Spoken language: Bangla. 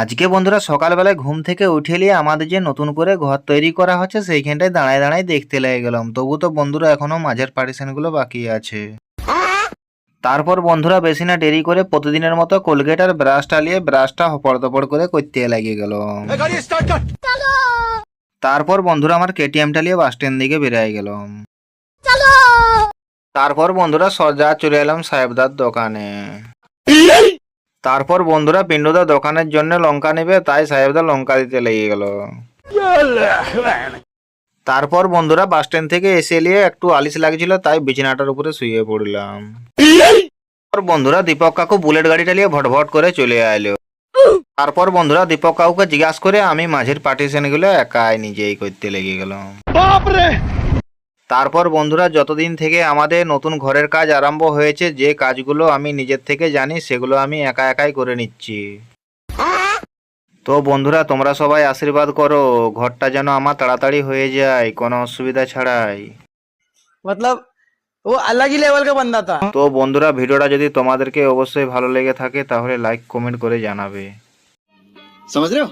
আজকে বন্ধুরা সকালবেলায় ঘুম থেকে উঠে নিয়ে আমাদের যে নতুন করে ঘর তৈরি করা হচ্ছে সেইখানটায় দাঁড়ায় দাঁড়ায় দেখতে লেগে গেলাম। তবু তো বন্ধুরা এখনো মাঝের পার্টিশনগুলো বাকি আছে। তারপর বন্ধুরা বেশি না দেরি করে প্রতিদিনের মতো কোলগেট আর ব্রাশটা নিয়ে ব্রাশটা হপড় দপড় করে করতে লেগে গেল। তারপর বন্ধুরা আমার কেটিএমটা নিয়ে বাস স্ট্যান্ড দিকে বেরিয়ে গেলাম। তারপর বন্ধুরা সজা চলে এলাম সাহেবদার দোকানে। তারপর বন্ধুরা পিন্টুদা দোকানের জন্য লঙ্কা নেবে, তাই সাহেবদা লঙ্কা দিতে লেগে গেল। তারপর বন্ধুরা বাস স্ট্যান্ড থেকে এসে নিয়ে একটু আলিশ লাগছিল, তাই বিছানাটার উপরে শুয়ে পড়লাম। তারপর বন্ধুরা দীপক কাকু বুলেট গাড়িটা নিয়ে ভটভট করে চলে এলো। তারপর বন্ধুরা দীপক কাকুকে জিজ্ঞাসা করে আমি মাঝের পার্টিশন গুলো একাই নিজেই করতে লেগে গেলাম। তারপর বন্ধুরা যতদিন থেকে আমাদের নতুন ঘরের কাজ আরম্ভ হয়েছে, যে কাজগুলো আমি নিজের থেকে জানি সেগুলো আমি একা একাই করে নিচ্ছি। তো বন্ধুরা তোমরা সবাই আশীর্বাদ করো ঘরটা যেন আমার তাড়াতাড়ি হয়ে যায় কোনো অসুবিধা ছাড়াই। मतलब वो अलग ही लेवल का बंदा था। তো বন্ধুরা ভিডিওটা যদি তোমাদেরকে অবশ্যই ভালো লেগে থাকে তাহলে লাইক কমেন্ট করে জানাবে। समझ रहे हो?